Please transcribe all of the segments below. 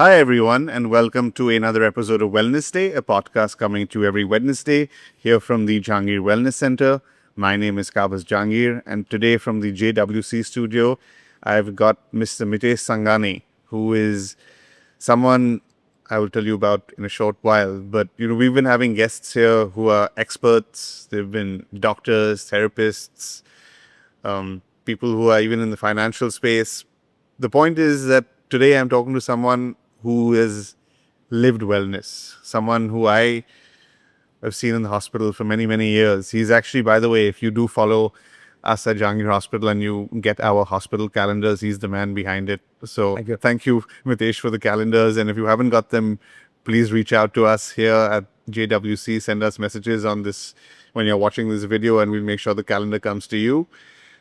Hi, everyone, and welcome to another episode of Wellness Day, a podcast coming to you every Wednesday here from the Jahangir Wellness Center. My name is Kabas Jahangir, and today from the JWC studio, I've got Mr. Mitesh Sanghani, who is someone I will tell you about in a short while. But, we've been having guests here who are experts. They've been doctors, therapists, people who are even in the financial space. The point is that today I'm talking to someone who has lived wellness, someone who I have seen in the hospital for many, many years. He's actually, by the way, if you do follow us at Jahangir Hospital and you get our hospital calendars, he's the man behind it. So thank you, Mitesh, for the calendars. And if you haven't got them, please reach out to us here at JWC. Send us messages on this when you're watching this video, and we'll make sure the calendar comes to you.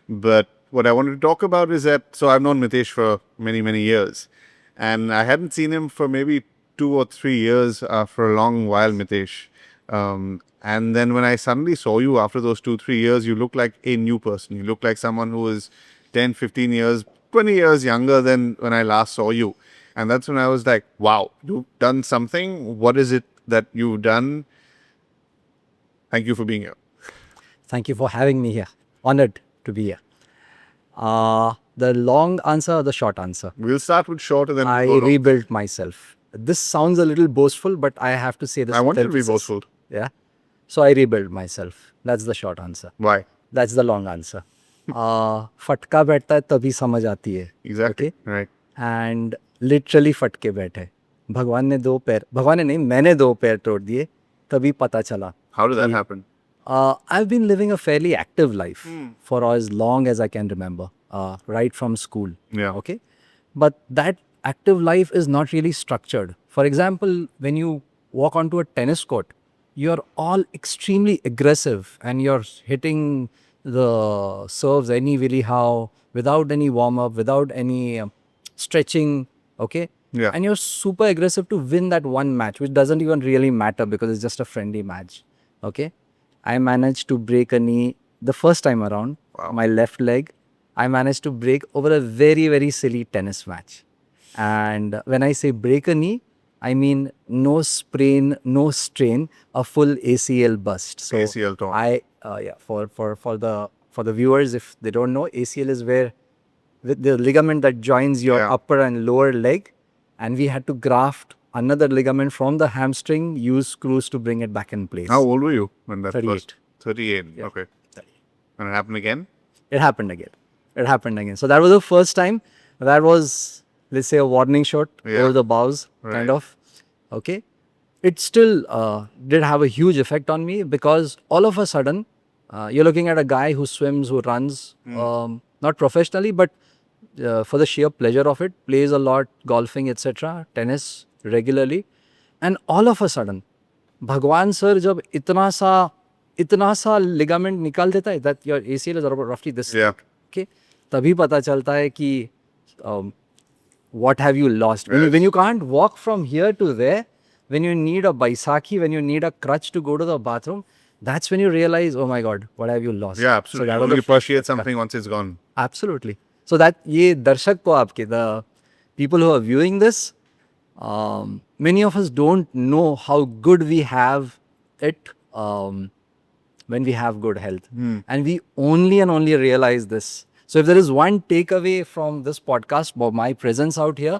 But what I wanted to talk about is that, so I've known Mitesh for many, many years. And I hadn't seen him for maybe 2 or 3 years, for a long while, Mitesh. And then when I suddenly saw you after those 2, 3 years, you look like a new person. You look like someone who is 10, 15 years, 20 years younger than when I last saw you. And that's when I was like, wow, you've done something. What is it that you've done? Thank you for being here. Thank you for having me here. Honored to be here. The long answer or the short answer? We'll start with short and then I we'll go long. rebuilt myself. This sounds a little boastful, but I have to say this. I want you to be emphasis. boastful. Yeah. So I rebuilt myself. That's the short answer. Why? That's the long answer. फटका बैठता है तभी समझ आती है. Exactly. Okay? Right. And literally फटके बैठे. भगवान ने नहीं, मैंने 2 पैर तोड़ दिए, तभी पता चला. How did that happen? I've been living a fairly active life for as long as I can remember, right from school. Yeah. Okay. But that active life is not really structured. For example, when you walk onto a tennis court, you're all extremely aggressive and you're hitting the serves any really how, without any warm up, without any stretching. Okay. Yeah. And you're super aggressive to win that one match, which doesn't even really matter because it's just a friendly match. Okay. I managed to break a knee the first time around, my left leg. I managed to break over a very, very silly tennis match. And when I say break a knee, I mean no sprain, no strain, a full ACL bust. So ACL torn. for the viewers, if they don't know, ACL is where the ligament that joins your upper and lower leg, and we had to graft another ligament from the hamstring, use screws to bring it back in place. How old were you when that 38. first? 38. Yeah. Okay. And it happened again? It happened again. So that was the first time. That was, let's say, a warning shot over the bows, kind of. Okay. It still did have a huge effect on me because all of a sudden, you're looking at a guy who swims, who runs, not professionally, but for the sheer pleasure of it, plays a lot, golfing, etc., tennis regularly. And all of a sudden, Bhagwan sir jab itna sa ligament nikal deta hai that your ACL is roughly this. Yeah. Okay. Tabhi pata chalta hai ki what have you lost? When you can't walk from here to there, when you need a Baisakhi, when you need a crutch to go to the bathroom, that's when you realize, oh my God, what have you lost? Yeah, absolutely. So You only appreciate something once it's gone. Absolutely. So that ye darshak ko aapke, the people who are viewing this, many of us don't know how good we have it when we have good health. And we only and only realize this. So if there is one takeaway from this podcast, about my presence out here,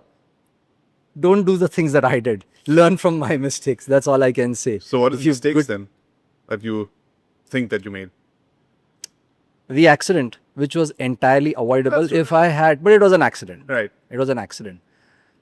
don't do the things that I did. Learn from my mistakes. That's all I can say. So what is the mistakes then that you think that you made? The accident, which was entirely avoidable if I had, but it was an accident. Right. It was an accident.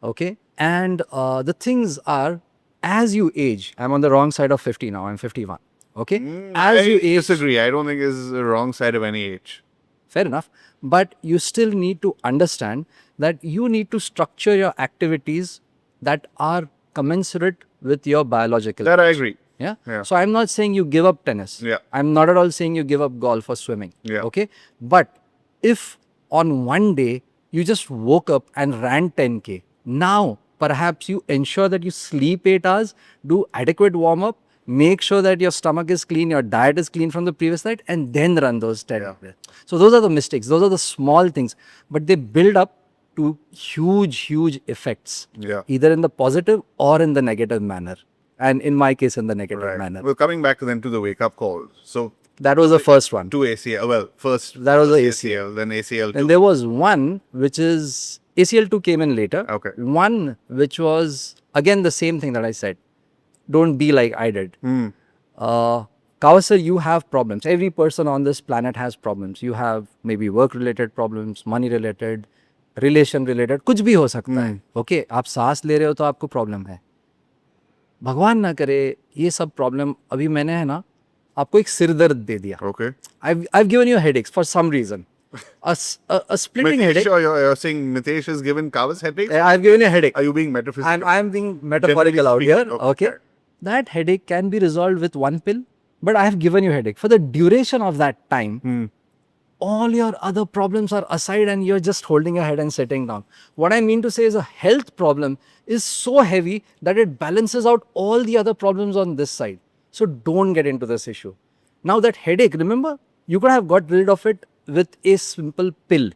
Okay. And the things are, as you age, I'm on the wrong side of 50 now, I'm 51. Okay. As you age, disagree. I don't think it's the wrong side of any age. fair enough. But you still need to understand that you need to structure your activities that are commensurate with your biological That I age. agree. Yeah? Yeah. So I'm not saying you give up tennis. Yeah. I'm not at all saying you give up golf or swimming. Yeah. Okay. But if on one day you just woke up and ran 10K, now perhaps you ensure that you sleep 8 hours, do adequate warm up, make sure that your stomach is clean, your diet is clean from the previous night, and then run those 10. Yeah. So those are the mistakes. Those are the small things, but they build up to huge effects, Yeah. either in the positive or in the negative manner. And in my case, in the negative Right. manner. Well, coming back then to the wake up call. So That was the first one. two ACL. Well, first That was the ACL, then ACL Then two. there was one which is ACL2 came in later. Okay. One which was again the same thing that I said. Don't be like I did. Kawasar, you have problems. Every person on this planet has problems. You have maybe work related problems, money related, relation related, कुछ भी हो सकता है. Okay, आप सांस ले रहे हो तो आपको प्रॉब्लम है. भगवान ना करे ये सब प्रॉब्लम अभी मैंने है ना आपको एक सिर दर्द दे दिया. Okay. I've given you headaches for some reason. A splitting Mitesh, headache. you're saying Mitesh has given Kavas headaches? I've given you a headache. Are you being metaphysical? I'm being metaphorical out here. speaking, Okay. That headache can be resolved with one pill, but I have given you headache. For the duration of that time, all your other problems are aside and you're just holding your head and sitting down. What I mean to say is a health problem is so heavy that it balances out all the other problems on this side. So don't get into this issue. Now that headache, remember, you could have got rid of it with a simple pill.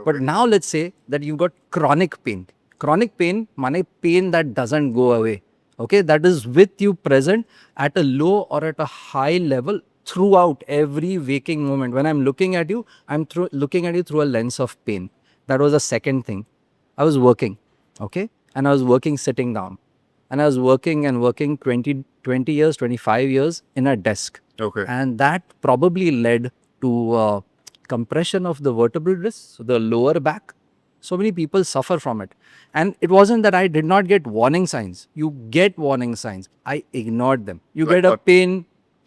But now let's say that you've got chronic pain. Chronic pain, mane pain that doesn't go away. Okay, that is with you present at a low or at a high level throughout every waking moment. When I'm looking at you, I'm looking at you through a lens of pain. That was the second thing. I was working, okay, and I was working sitting down. And I was working and working 20 years, 25 years in a desk. Okay. And that probably led to compression of the vertebral disc, so the lower back. So many people suffer from it. And it wasn't that I did not get warning signs. You get warning signs. I ignored them. You Like get a what? pain,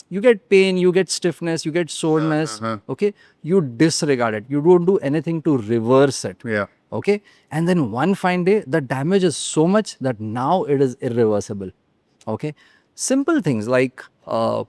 you get stiffness, you get soreness. Okay. You disregard it. You don't do anything to reverse it. Yeah. Okay. And then one fine day, the damage is so much that now it is irreversible. Okay. Simple things like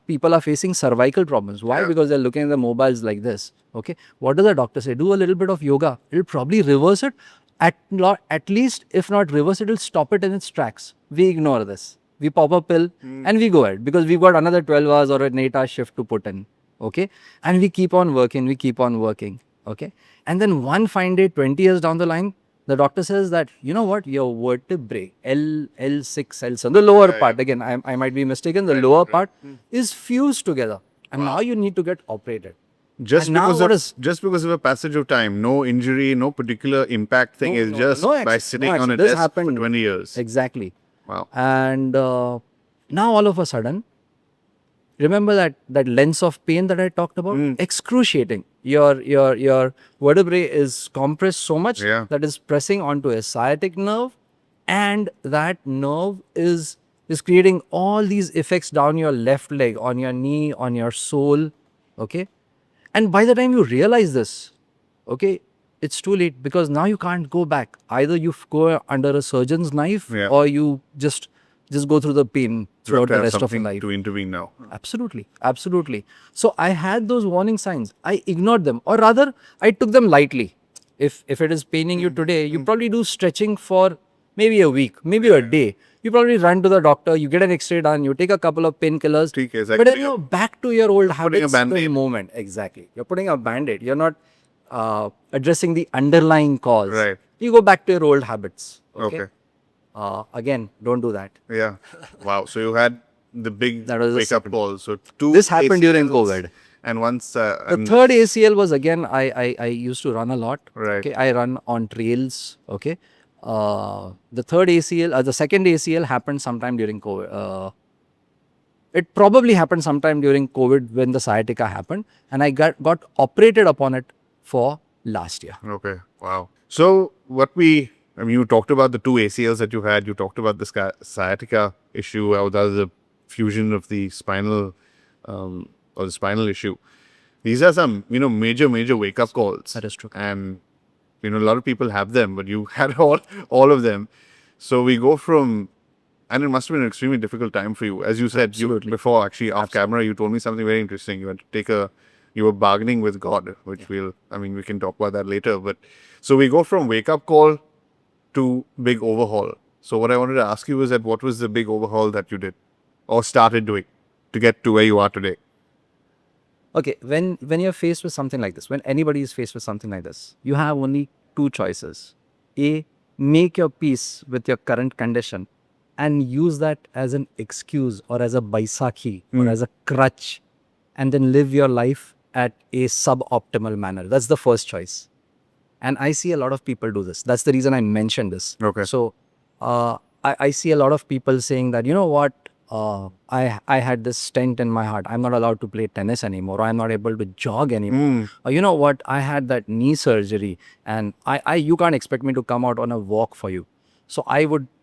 people are facing cervical problems. Why? Yeah. Because they're looking at the mobiles like this. Okay. What does the doctor say? Do a little bit of yoga. It'll probably reverse it. At least, if not reverse it, it'll stop it in its tracks. We ignore this. We pop a pill and we go ahead because we've got another 12 hours or an 8-hour shift to put in. Okay. And we keep on working. Okay. And then one fine day, 20 years down the line, the doctor says that, you know what, your vertebrae, L6, L7, the lower part, again, I might be mistaken, the lower part is fused together. And now you need to get operated. Just And now because what of is- just because of a passage of time, no injury, no particular impact thing is just by accident, sitting no on a accident. This desk for happened- 20 years. Exactly. Wow. And now all of a sudden, remember that lens of pain that I talked about? Excruciating. Your vertebrae is compressed so much Yeah. that is pressing onto a sciatic nerve, and that nerve is creating all these effects down your left leg, on your knee, on your sole. Okay. And by the time you realize this, okay, it's too late because now you can't go back. Either you go under a surgeon's knife Yeah. or you just go through the pain You have throughout to the have rest of your something life. to intervene now. Absolutely. So I had those warning signs. I ignored them, or rather, I took them lightly. If it is paining you today, you probably do stretching for maybe a week, maybe a day. You probably run to the doctor, you get an X-ray done, you take a couple of painkillers, ठीक है, but then exactly. you're back to your old habits the Band-Aid. moment. Exactly. You're putting a band-aid. You're not addressing the underlying cause. Right. You go back to your old habits. Okay. Again, don't do that. Yeah. Wow. So you had the big That was the wake up second. call. So two. This happened during ACLs, COVID. And once. The third ACL was again, I used to run a lot. Right. Okay. I run on trails. Okay. The third ACL, the second ACL happened sometime during COVID. It probably happened sometime during COVID when the sciatica happened, and I got operated upon it for last year. Okay. Wow. So you talked about the two ACLs that you had. You talked about the sciatica issue, or the fusion of the spinal, or the spinal issue. These are some, major wake up calls. That is true. And, a lot of people have them, but you had all of them. So we go from, and it must have been an extremely difficult time for you. As you said, before actually off camera, you told me something very interesting. You had to you were bargaining with God, which we can talk about that later. But so we go from wake up call to big overhaul. So what I wanted to ask you is that what was the big overhaul that you did or started doing to get to where you are today? Okay, when you're faced with something like this, when anybody is faced with something like this, you have only two choices. make your peace with your current condition and use that as an excuse or as a Baisakhi or as a crutch and then live your life at a suboptimal manner. That's the first choice. And I see a lot of people do this. That's the reason I mentioned this. Okay. So I see a lot of people saying that, you know what, I had this stent in my heart. I'm not allowed to play tennis anymore. Or I'm not able to jog anymore. Or you know what, I had that knee surgery and you can't expect me to come out on a walk for you. So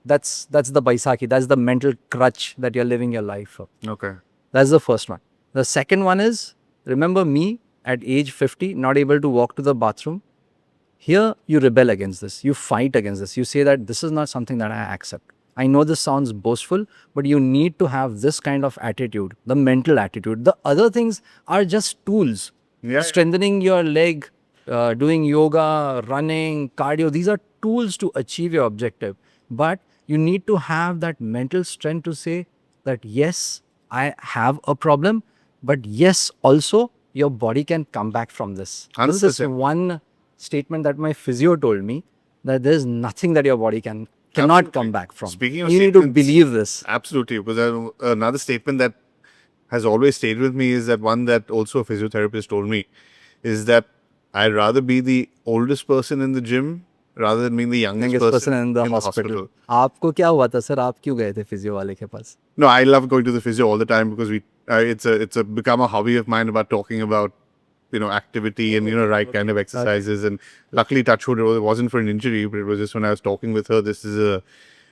that's the Baisakhi. That's the mental crutch that you're living your life for. Okay. That's the first one. The second one is, remember me at age 50, not able to walk to the bathroom. Here, you rebel against this. You fight against this. You say that this is not something that I accept. I know this sounds boastful, but you need to have this kind of attitude, the mental attitude. The other things are just tools. Yeah. Strengthening your leg, doing yoga, running, cardio, these are tools to achieve your objective. But you need to have that mental strength to say that, yes, I have a problem, but yes, also your body can come back from this. This is 100%. one statement that my physio told me, that there's nothing that your body cannot Absolutely. come back from. Speaking of you need to statements, believe this. Absolutely. Because another statement that has always stayed with me is that one that also a physiotherapist told me is that I'd rather be the oldest person in the gym rather than being the youngest person in the hospital. आपको क्या हुआ था sir? आप क्यों गए थे physio वाले के पास? No, I love going to the physio all the time because it's a become a hobby of mine about talking about activity and right kind of exercises. And luckily, touch wood, it wasn't for an injury, but it was just when I was talking with her.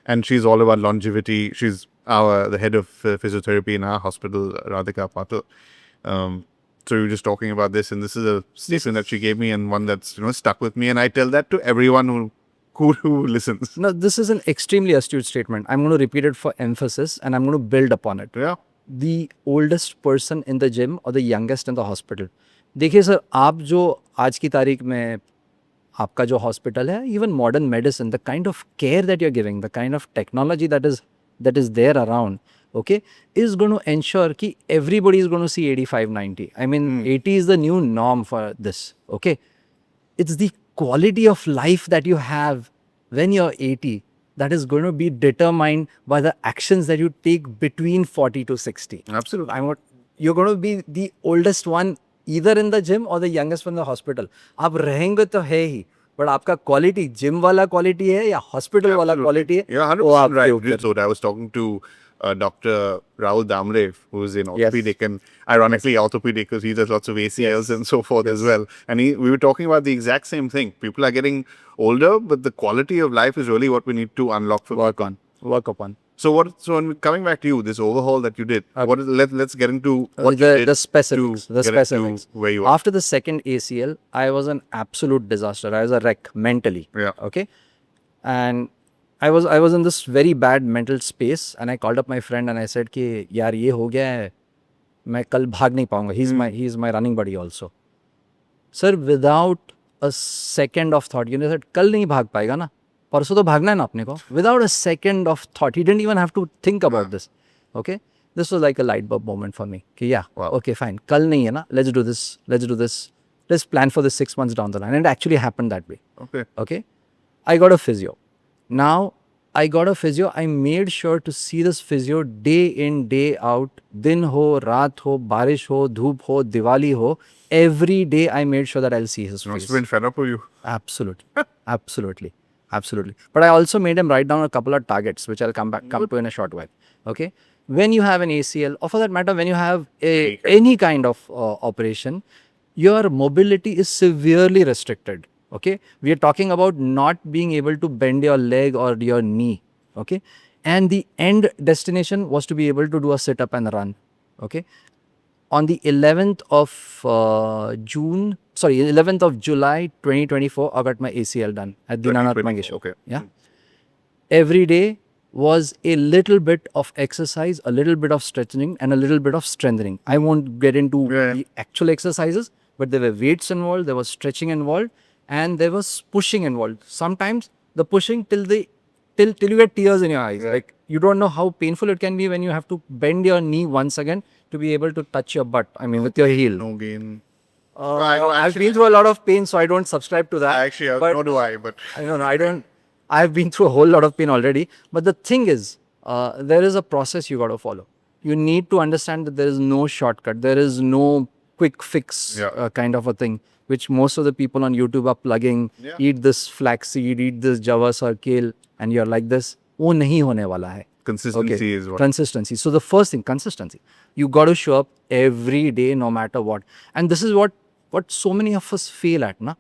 And she's all about longevity. She's the head of physiotherapy in our hospital, Radhika Patil. So we were just talking about this, and this is a statement that she gave me, and one that's stuck with me. And I tell that to everyone who listens. No, this is an extremely astute statement. I'm going to repeat it for emphasis, and I'm going to build upon it. Yeah. The oldest person in the gym or the youngest in the hospital. देखिए sir, आप जो आज की तारीख में आपका जो hospital है, even modern medicine, the kind of care that you're giving, the kind of technology that is there around, okay, is going to ensure that everybody is going to see 85, 90. I mean, 80 is the new norm for this, okay. It's the quality of life that you have when you're 80 that is going to be determined by the actions that you take between 40 to 60. Absolutely. You're going to be the oldest one either in the gym or the youngest one in the hospital. आप रहेंगे तो है ही, but आपका quality gym वाला quality है या hospital वाला quality है, Yeah, 100% right. So I was talking to Dr. Rahul Damre, who's in orthopedic, and ironically orthopedic because he does lots of ACLs and so forth as well. And we were talking about the exact same thing. People are getting older, but the quality of life is really what we need to unlock for work upon. So when coming back to you, this overhaul that you did, let's get into what you did the specifics. The specifics. Where you are. After the second ACL, I was an absolute disaster. I was a wreck mentally. Yeah. Okay. And I was in this very bad mental space, and I called up my friend and I said कि यार ये हो गया है, मैं कल भाग नहीं पाऊंगा. He's my running buddy also. Sir, without a second of thought, said कल नहीं भाग पाएगा ना, परसों तो भागना है ना अपने को. Without a second of thought, he didn't even have to think about this. Okay, this was like a light bulb moment for me. कि okay, fine, कल नहीं है ना, let's do this. Let's plan for this 6 months down the line. And it actually happened that way. Okay, I got a physio. Now, I got a physio. I made sure to see this physio day in, day out. Din ho, raat ho, barish ho, dhoop ho, Diwali ho. Every day I made sure that I'll see his face. Must have been fed up with you. Absolutely. But I also made him write down a couple of targets, which I'll come to in a short while. Okay. When you have an ACL, or for that matter, when you have any kind of operation, your mobility is severely restricted. Okay, we are talking about not being able to bend your leg or your knee. Okay, and the end destination was to be able to do a sit up and run. Okay, on the 11th of 11th of July 2024, I got my ACL done at Dinanath Mangesh. Okay. Yeah, every day was a little bit of exercise, a little bit of stretching, and a little bit of strengthening. I won't get into the actual exercises, but there were weights involved, there was stretching involved, and there was pushing involved. Sometimes the pushing till you get tears in your eyes. Like you don't know how painful it can be when you have to bend your knee once again to be able to touch your butt. I mean, with your heel. No gain. I've been through a lot of pain, so I don't subscribe to that. Actually, nor do I. But I don't. I've been through a whole lot of pain already. But the thing is, there is a process you got to follow. You need to understand that there is no shortcut. There is no quick fix kind of a thing, which most of the people on YouTube are plugging. Eat this flaxseed, eat this java or kale, and you're like this. वो नहीं होने वाला है. Consistency is what. Consistency. So the first thing, consistency. You got to show up every day, no matter what. And this is what so many of us fail at, na?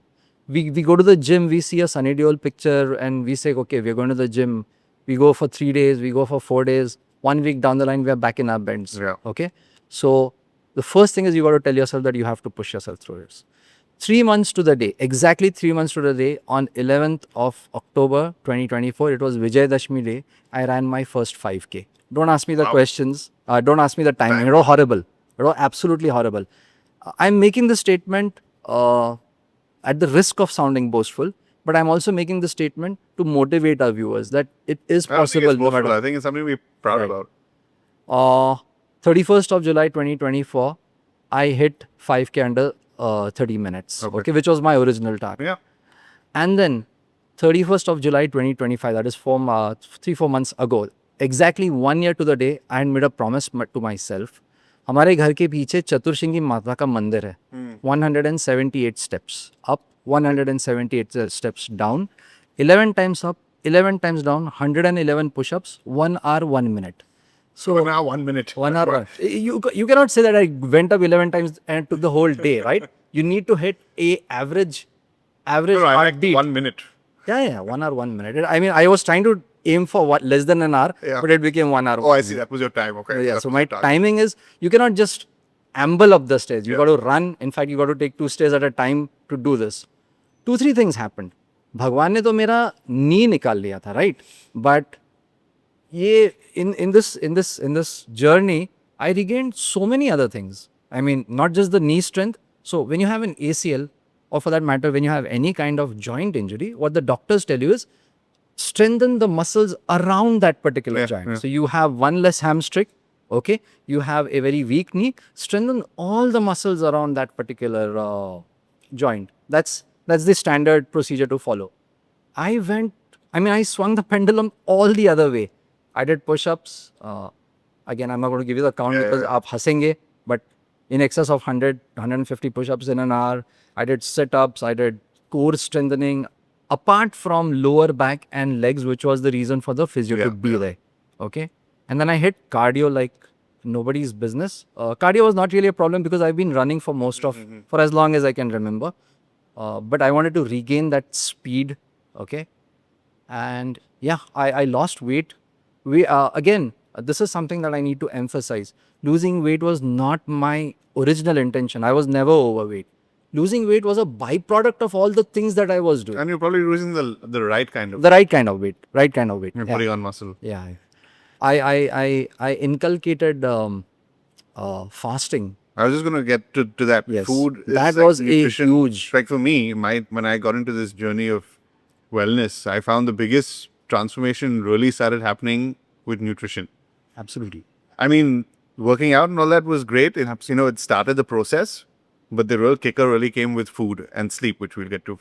We go to the gym, we see a Sunny Deol picture, and we say, okay, we're going to the gym. We go for 3 days, we go for 4 days. 1 week down the line, we are back in our beds. Okay. So the first thing is you got to tell yourself that you have to push yourself through this. 3 months to the day, exactly 3 months to the day, on 11th of October 2024, it was Vijay Dashmi day, I ran my first 5K. Don't ask me the questions. Don't ask me the timing. It was horrible. It was absolutely horrible. I'm making the statement at the risk of sounding boastful, but I'm also making the statement to motivate our viewers that it is possible. I think it's something we're proud about. 31st of July 2024, I hit 5K under 30 minutes, okay, which was my original target. Yeah. And then 31st of July 2025, that is 3-4 months ago, exactly 1 year to the day, I had made a promise to myself. हमारे घर के पीछे चतुर्शिंगी माता का मंदिर है. 178 steps up, 178 steps down, 11 times up, 11 times down, 111 push-ups, 1 hour, 1 minute. So 1 hour, 1 minute. 1 hour. You cannot say that I went up 11 times and it took the whole day, right? You need to hit a average heartbeat. 1 minute. Yeah, 1 hour, 1 minute. I mean, I was trying to aim for less than an hour, but it became 1 hour. Oh, I see. That was your time. Okay. Yeah, so my timing is, you cannot just amble up the stairs. You got to run. In fact, you got to take 2 stairs at a time to do this. 2-3 things happened. भगवान ने तो मेरा नी निकाल लिया था, right? But in this journey, I regained so many other things. I mean, not just the knee strength. So when you have an ACL, or for that matter, when you have any kind of joint injury, what the doctors tell you is strengthen the muscles around that particular joint. So you have one less hamstring, okay? You have a very weak knee, strengthen all the muscles around that particular joint. That's the standard procedure to follow. I swung the pendulum all the other way. I did push-ups. Again, I'm not going to give you the count because aap hasenge, but in excess of 100, 150 push-ups in an hour. I did sit-ups. I did core strengthening. Apart from lower back and legs, which was the reason for the physio to be there. Okay. And then I hit cardio like nobody's business. Cardio was not really a problem because I've been running for for as long as I can remember. But I wanted to regain that speed. Okay. And yeah, I lost weight. Again, this is something that I need to emphasize. Losing weight was not my original intention. I was never overweight. Losing weight was a byproduct of all the things that I was doing. And you're probably losing the right kind of. The right kind of weight. Right kind of weight. You're putting on muscle. Yeah. I inculcated fasting. I was just going to get to that. Yes. Food is that like was nutrition. a huge. Like for me, when I got into this journey of wellness, I found the biggest transformation really started happening with nutrition. Absolutely. I mean, working out and all that was great. It started the process, but the real kicker really came with food and sleep, which we'll get to.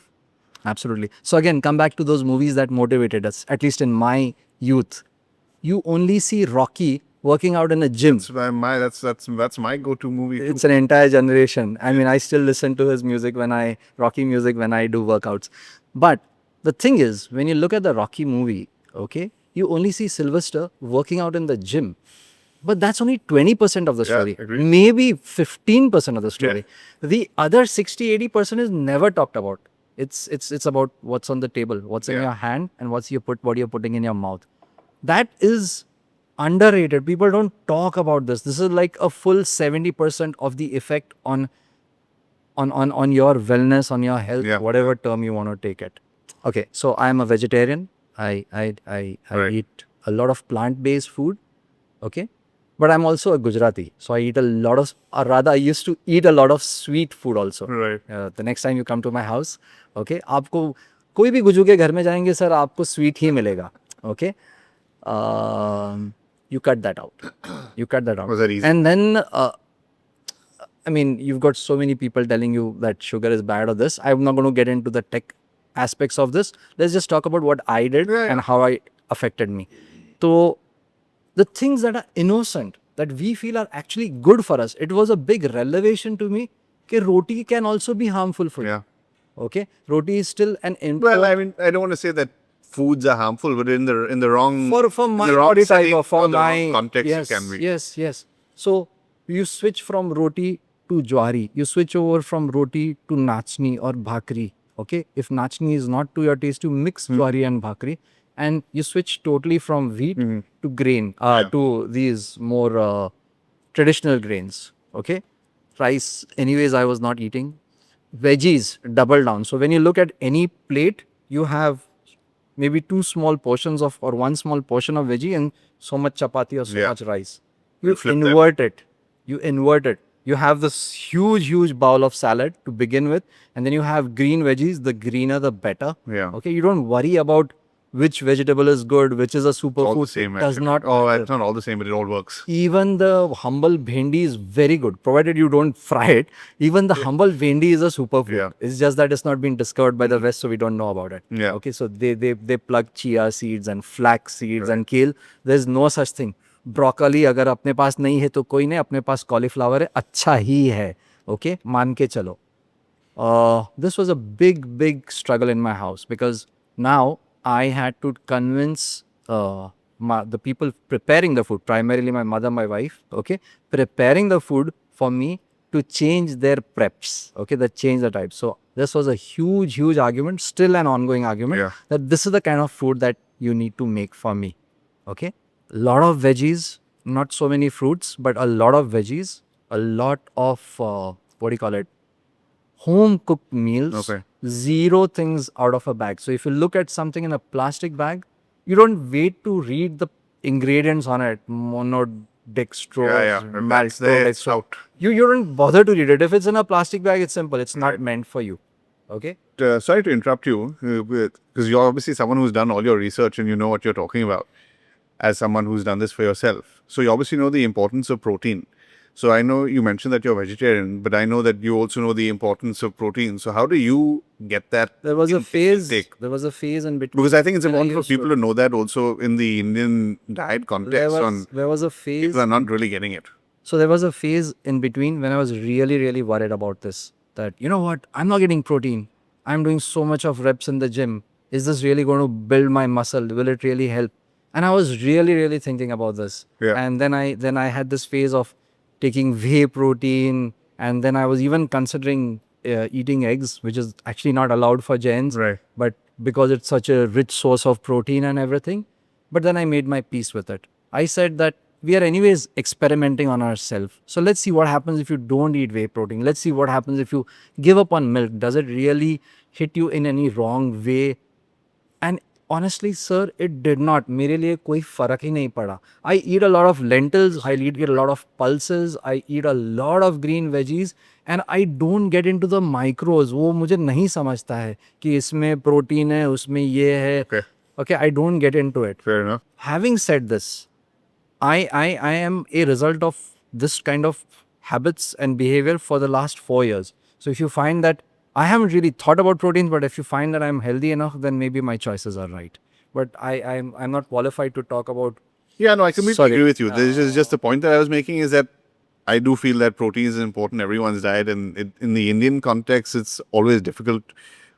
Absolutely. So again, come back to those movies that motivated us, at least in my youth. You only see Rocky working out in a gym. That's my go-to movie. It's an entire generation. I mean, I still listen to his music Rocky music when I do workouts. But the thing is, when you look at the Rocky movie, okay, you only see Sylvester working out in the gym. But that's only 20% of the story. Agreed. Maybe 15% of the story. Yeah. The other 60-80% is never talked about. It's about what's on the table, what's in your hand, and what you're putting in your mouth. That is underrated. People don't talk about this. This is like a full 70% of the effect on your wellness, on your health, whatever term you want to take it. Okay, so I'm a vegetarian. I eat a lot of plant-based food. Okay. But I'm also a Gujarati. So I eat a lot of, or rather I used to eat a lot of sweet food also. Right. The next time you come to my house, okay, आपको कोई भी गुजू के घर में जाएंगे sir आपको sweet ही मिलेगा. Okay. You cut that out. Was that easy? And then, I mean, you've got so many people telling you that sugar is bad or this. I'm not going to get into the tech aspects of this. Let's just talk about what I did Yeah, yeah. and how it affected me. So the things that are innocent, that we feel are actually good for us, it was a big revelation to me that roti can also be harmful for you. Yeah. Okay, roti is still an input. Well, I mean, I don't want to say that foods are harmful, but in the wrong For in my the wrong body type setting or for or the wrong my context, yes, it can be. yes. So you switch from roti to jwari. You switch over from roti to nachni or bhakri. Okay, if nachni is not to your taste, you mix jwari and bhakri, and you switch totally from wheat to grain, Yeah. to these more traditional grains. Okay, rice. Anyways, I was not eating. Veggies, double down. So when you look at any plate, you have maybe two small portions of or one small portion of veggie and so much chapati or so Yeah. much rice. You You flip them. invert it. You invert it. You have this huge bowl of salad to begin with, and then you have green veggies. The greener, the better. Yeah. Okay. You don't worry about which vegetable is good, which is a All superfood. the same. It does Actually. not Oh, matter. it's not all the same, but it all works. Even the humble bhendi is very good, provided you don't fry it. Even the humble bhendi is a superfood. Yeah. It's just that it's not been discovered by the West, so we don't know about it. Yeah. Okay, so they plug chia seeds and flax seeds and kale. There's no such thing. Broccoli अगर अपने पास नहीं है तो कोई नहीं, अपने पास cauliflower है, अच्छा ही है. Okay, मान के चलो. This was a big struggle in my house because now I had to convince the people preparing the food, primarily my mother, my wife, okay, preparing the food for me to change their preps, okay, that change the type. So this was a huge argument, still an ongoing argument, Yeah. that this is the kind of food that you need to make for me, okay. Lot of veggies, not so many fruits, but a lot of veggies, a lot of what do you call it? Home cooked meals, Okay. zero things out of a bag. So if you look at something in a plastic bag, you don't wait to read the ingredients on it. Monodextrose, Yeah. That's there, it's maltodextrose. out. You don't bother to read it. If it's in a plastic bag, it's simple. It's not Right. meant for you. Okay. Sorry to interrupt you, because you're obviously someone who's done all your research and you know what you're talking about as someone who's done this for yourself. So you obviously know the importance of protein. So I know you mentioned that you're vegetarian, but I know that you also know the importance of protein. So how do you get that? There was a phase. intake? There was a phase in between. Because I think it's when I important for used to- people to know that also in the Indian diet context. There was a phase. People are not really getting it. So there was a phase in between when I was really worried about this. That, you know what, I'm not getting protein. I'm doing so much of reps in the gym. Is this really going to build my muscle? Will it really help? And I was really thinking about this. Yeah. And then I had this phase of taking whey protein, and then I was even considering eating eggs, which is actually not allowed for Jains. Right. But because it's such a rich source of protein and everything. But then I made my peace with it. I said that we are anyways experimenting on ourselves. So let's see what happens if you don't eat whey protein. Let's see what happens if you give up on milk. Does it really hit you in any wrong way? And honestly, sir, it did not. मेरे लिए कोई फर्क ही नहीं पड़ा. I eat a lot of lentils. I eat a lot of pulses. I eat a lot of green veggies. And I don't get into the micros. वो मुझे नहीं समझता है कि इसमें प्रोटीन है, उसमें ये है. Okay. Okay, I don't get into it. Fair enough. Having said this, I am a result of this kind of habits and behavior for the last 4 years. So if you find that I haven't really thought about proteins, but if you find that I'm healthy enough, then maybe my choices are right. But I'm not qualified to talk about. Yeah, no, I completely Sorry. agree with you. This is just the point that I was making is that I do feel that protein is important in everyone's diet, and in the Indian context, it's always difficult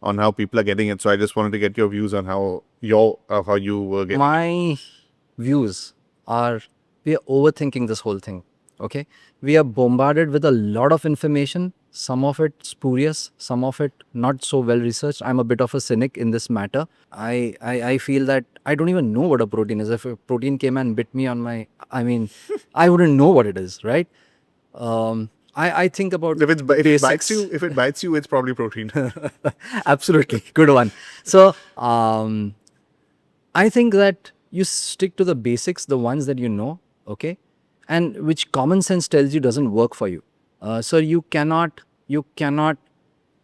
on how people are getting it. So I just wanted to get your views on how you were getting. My views are, we are overthinking this whole thing. Okay, we are bombarded with a lot of information. Some of it spurious, some of it not so well researched. I'm a bit of a cynic in this matter. I feel that I don't even know what a protein is. If a protein came and bit me on my, I mean, I wouldn't know what it is, right? I think about If it bites basics. you, it's probably protein. Absolutely. Good one. So, I think that you stick to the basics, the ones that you know, okay? And which common sense tells you doesn't work for you. So you cannot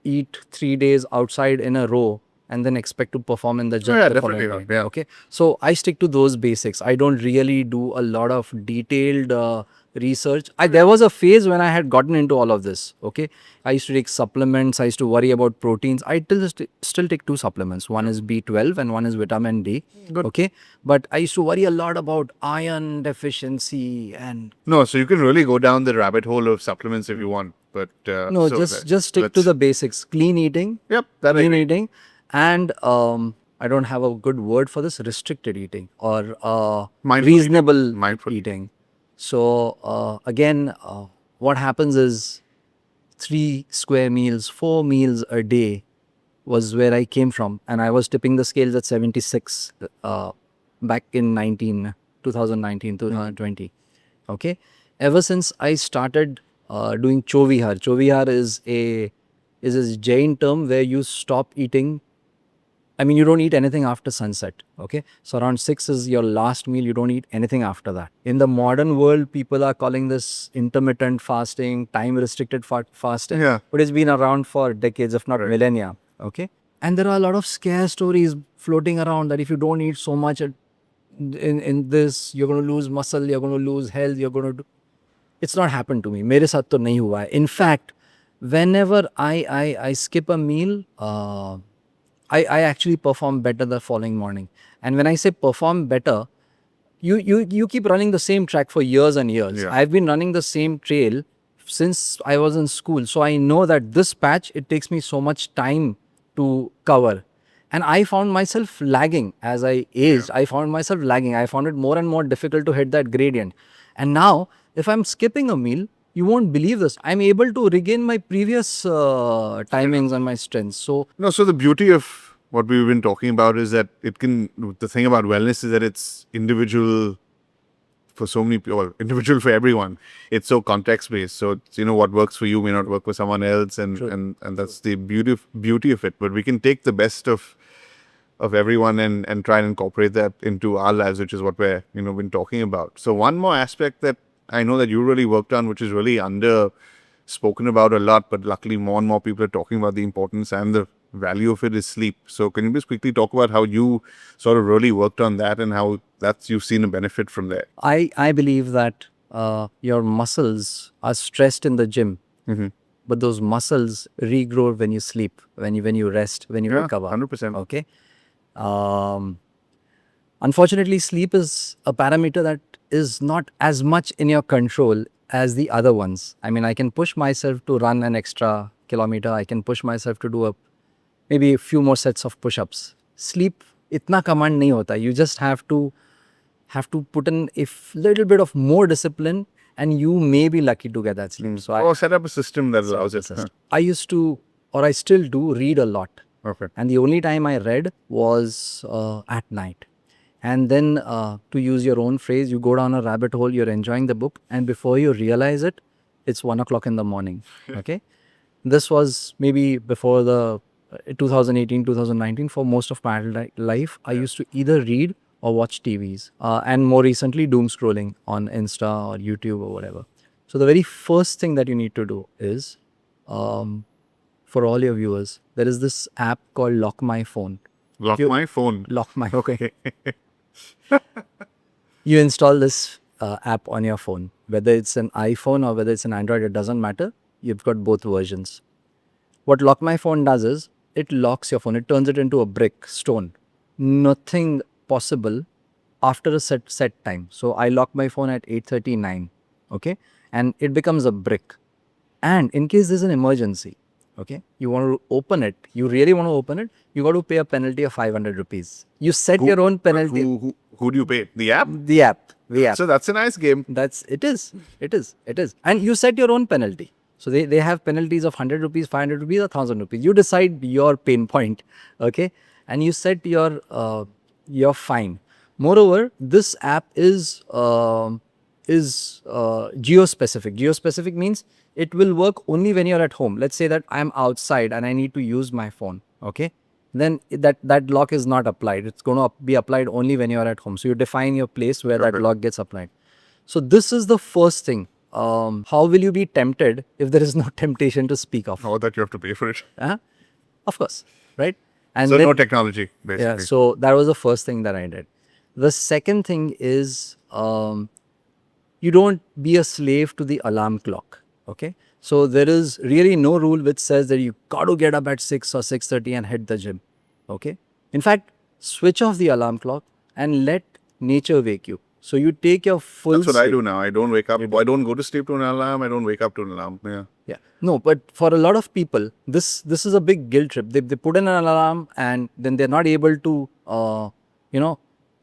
eat 3 days outside in a row and then expect to perform in the gym. Yeah, the following definitely day, not. Yeah. Okay. So I stick to those basics. I don't really do a lot of detailed research. There was a phase when I had gotten into all of this. Okay, I used to take supplements. I used to worry about proteins. I still take two supplements. One is B12 and one is vitamin D. Good. Okay, but I used to worry a lot about iron deficiency and No, so you can really go down the rabbit hole of supplements if you want. But no, just stick to the basics. Clean eating. Yep, that I Clean agree. eating, and I don't have a good word for this. Restricted eating or Mindful eating. reasonable Mindful eating. So again, what happens is 3 square meals, 4 meals a day was where I came from, and I was tipping the scales at 76 back in 2019, 2020. Okay, ever since I started doing chovihar is a Jain term where you stop eating. I mean, you don't eat anything after sunset. Okay, so around 6 is your last meal. You don't eat anything after that. In the modern world, people are calling this intermittent fasting, time restricted fasting. Yeah. But it's been around for decades, if not Right. millennia. Okay, and there are a lot of scare stories floating around that if you don't eat so much in this, you're going to lose muscle, you're going to lose health, you're going to do. It's not happened to me. मेरे साथ तो नहीं हुआ है. In fact, whenever I skip a meal, I actually perform better the following morning. And when I say perform better, you keep running the same track for years and years. Yeah. I've been running the same trail since I was in school. So I know that this patch, it takes me so much time to cover. And I found myself lagging as I aged. I found myself lagging. I found it more and more difficult to hit that gradient. And now, if I'm skipping a meal, you won't believe this. I'm able to regain my previous timings and my strengths. So No, so the beauty of what we've been talking about is that it can. The thing about wellness is that it's individual for so many people, well, individual for everyone. It's so context based. So it's, what works for you may not work for someone else, and that's the beauty of it. But we can take the best of everyone and try and incorporate that into our lives, which is what we're been talking about. So one more aspect that I know that you really worked on, which is really under spoken about a lot, but luckily more and more people are talking about the importance and the value of it, is sleep. So can you just quickly talk about how you sort of really worked on that and how you've seen a benefit from there? I believe that your muscles are stressed in the gym, but those muscles regrow when you sleep, when you rest, when you Yeah, recover. 100%. Okay. Unfortunately, sleep is a parameter that is not as much in your control as the other ones. I mean, I can push myself to run an extra kilometer. I can push myself to do maybe a few more sets of push-ups. Sleep, itna command nahi hota. You just have to put in a little bit of more discipline, and you may be lucky to get that sleep. So Set up a system that allows it. I used to, or I still do, read a lot. Okay. And the only time I read was at night. And then, to use your own phrase, you go down a rabbit hole, you're enjoying the book, and before you realize it, it's 1 o'clock in the morning. Okay. This was maybe before the 2018, 2019. For most of my life, I used to either read or watch TVs. And more recently, doom scrolling on Insta or YouTube or whatever. So the very first thing that you need to do is, for all your viewers, there is this app called Lock My Phone. Lock my phone. Lock My Okay. You install this app on your phone, whether it's an iPhone or whether it's an Android, it doesn't matter. You've got both versions. What Lock My Phone does is it locks your phone. It turns it into a brick, stone. Nothing possible after a set time. So I lock my phone at 8:39, okay, and it becomes a brick. And in case there's an emergency, okay, you want to open it, you really want to open it, you got to pay a penalty of 500 rupees. You set your own penalty. Who do you pay? The app? The app. So that's a nice game. It is. And you set your own penalty. So they have penalties of 100 rupees, 500 rupees, or 1000 rupees. You decide your pain point, okay, and you set your fine. Moreover, this app is geo-specific. Geo-specific means it will work only when you're at home. Let's say that I'm outside and I need to use my phone, okay? Then that lock is not applied. It's going to be applied only when you're at home. So you define your place where that lock gets applied. So this is the first thing. How will you be tempted if there is no temptation to speak of? Or that you have to pay for it. Of course, right? And So then, no technology, basically. yeah, so that was the first thing that I did. The second thing is you don't be a slave to the alarm clock. Okay. So there is really no rule which says that you got to get up at 6 or 6:30 and hit the gym. Okay. In fact, switch off the alarm clock and let nature wake you. So you take your full That's what I sleep. do now. I don't wake up. I don't go to sleep to an alarm. I don't wake up to an alarm. Yeah. Yeah. No, but for a lot of people, this is a big guilt trip. They put in an alarm and then they're not able to you know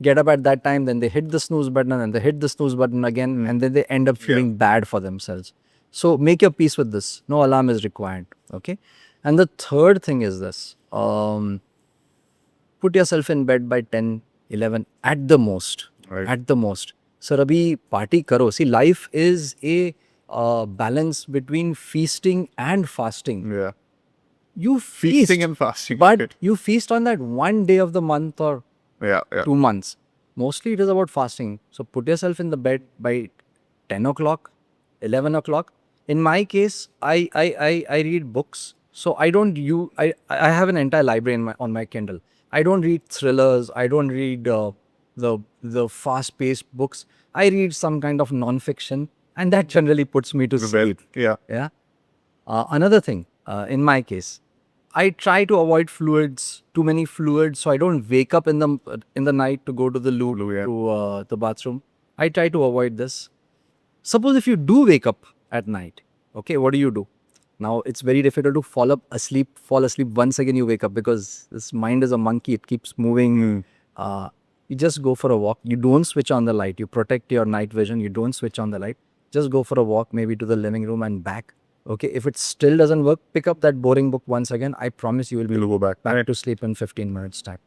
get up at that time. Then they hit the snooze button and they hit the snooze button again, and then they end up feeling bad for themselves. So make your peace with this. No alarm is required. Okay. And the third thing is this. Put yourself in bed by 10, 11 at the most. Right. At the most. Sir, abhi party karo. See, life is a balance between feasting and fasting. Yeah. You Feasting feast, and fasting. but you feast on that one day of the month or Yeah. Yeah. 2 months. Mostly it is about fasting. So put yourself in the bed by 10 o'clock, 11 o'clock. In my case, I read books. So I don't you I have an entire library on my Kindle. I don't read thrillers. I don't read the fast paced books. I read some kind of non-fiction, and that generally puts me to Well, sleep. yeah. Yeah. Another thing, in my case, I try to avoid fluids, too many fluids, so I don't wake up in the night to go to the loo, Loo, yeah. to the bathroom. I try to avoid this. Suppose if you do wake up at night, okay, what do? Now it's very difficult to fall asleep once again you wake up, because this mind is a monkey, it keeps moving. You just go for a walk. You don't switch on the light. You protect your night vision. You don't switch on the light. Just go for a walk, maybe to the living room and back. Okay, if it still doesn't work, pick up that boring book once again. I promise you will be You'll go back. back to sleep in 15 minutes time.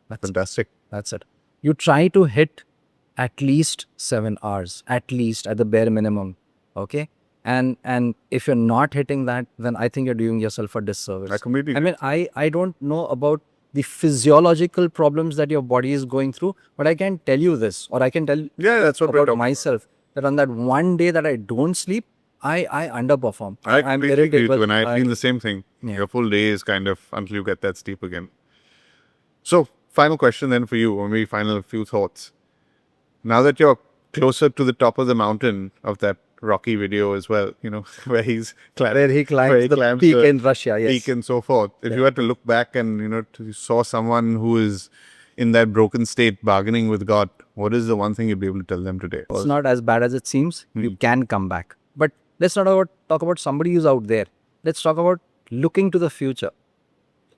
That's it. Fantastic. That's it. You try to hit at least 7 hours, at least at the bare minimum. Okay. And if you're not hitting that, then I think you're doing yourself a disservice. I completely. I mean, I don't know about the physiological problems that your body is going through, but I can tell you this, or I can tell Yeah, that's what we're about talking myself, that on that one day that I don't sleep, I underperform. I I'm completely agree with irritable. you, and I feel the same thing. Yeah. Your full day is kind of until you get that sleep again. So, final question then for you, or maybe final few thoughts. Now that you're closer to the top of the mountain of that Rocky video as well, where Where he climbs the peak in Russia, yes. peak and so forth. If you had to look back and you saw someone who is in that broken state bargaining with God, what is the one thing you'd be able to tell them today? It's not as bad as it seems. You can come back. But let's not talk about somebody who's out there. Let's talk about looking to the future.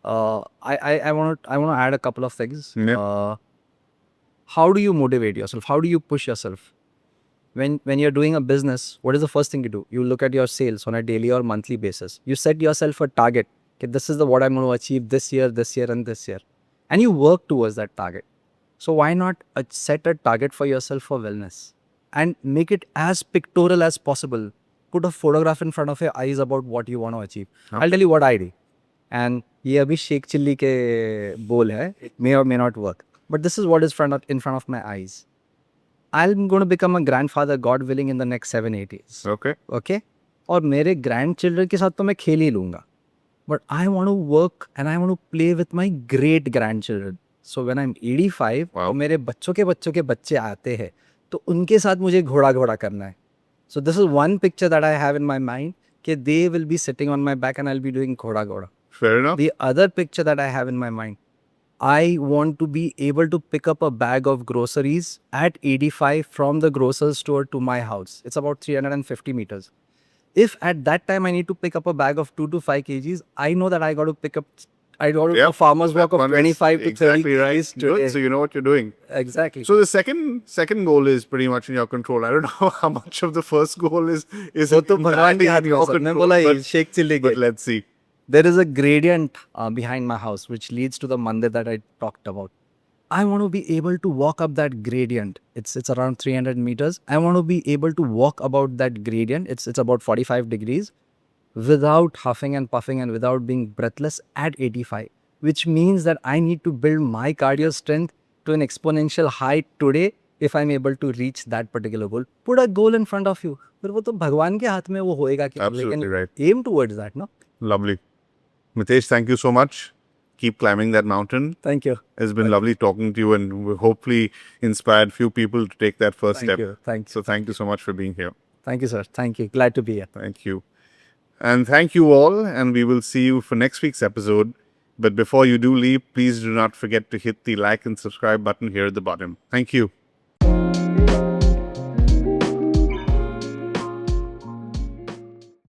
I want to add a couple of things. Yeah. How do you motivate yourself? How do you push yourself? When you're doing a business, what is the first thing you do? You look at your sales on a daily or monthly basis. You set yourself a target. Okay, this is what I'm going to achieve this year, and this year. And you work towards that target. So why not set a target for yourself for wellness and make it as pictorial as possible? Put a photograph in front of your eyes about what you want to achieve. I'll tell you what I did. And ये अभी Sheikh chilli के बोल है. It may or may not work. But this is what is in front of my eyes. I'm going to become a grandfather, God willing, in the next 7-8 years. Okay. Okay? और मेरे grandchildren के साथ तो मैं खेल ही लूँगा. But I want to work and I want to play with my great grandchildren. So when I'm 85, Wow. और मेरे बच्चों के बच्चे आते हैं, तो उनके साथ मुझे घोड़ा करना है. So this is one picture that I have in my mind, कि they will be sitting on my back and I'll be doing घोड़ा. Fair enough. The other picture that I have in my mind, I want to be able to pick up a bag of groceries at 85 from the grocer's store to my house. It's about 350 meters. If at that time I need to pick up a bag of 2 to 5 kgs, I know that I got to do a farmer's walk of 25 to 30 exactly right. kgs today. Good. So you know what you're doing. Exactly. So the second goal is pretty much in your control. I don't know how much of the first goal is वो तो भगवान के हाथ में your है, sir. मैं control, बोला ये but- शेख चिल्ली But के. let's see. There is a gradient behind my house which leads to the mandir that I talked about. I want to be able to walk up that gradient. It's around 300 meters. I want to be able to walk about that gradient. It's about 45 degrees without huffing and puffing and without being breathless at 85, which means that I need to build my cardio strength to an exponential height today if I'm able to reach that particular goal. Put a goal in front of you. फिर वो तो भगवान के हाथ में वो होएगा कि Absolutely right. aim towards that, no? Lovely. Mitesh, thank you so much. Keep climbing that mountain. Thank you. It's been lovely talking to you, and we hopefully inspired few people to take that first Thank step. you. Thank you. So thank you so much for being here. Thank you, sir. Thank you. Glad to be here. Thank you. And thank you all, and we will see you for next week's episode. But before you do leave, please do not forget to hit the like and subscribe button here at the bottom. Thank you.